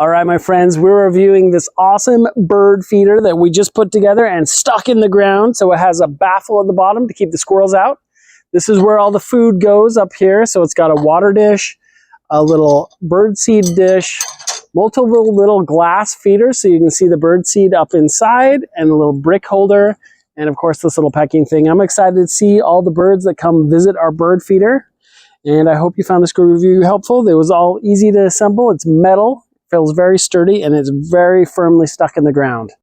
All right, my friends, we're reviewing this awesome bird feeder that we just put together and stuck in the ground. So it has a baffle at the bottom to keep the squirrels out. This is where all the food goes up here. So it's got a water dish, a little bird seed dish, multiple little glass feeders so you can see the bird seed up inside, and a little brick holder, and of course this little pecking thing. I'm excited to see all the birds that come visit our bird feeder, and I hope you found this review helpful. It was all easy to assemble. It's metal, feels very sturdy, and it's very firmly stuck in the ground.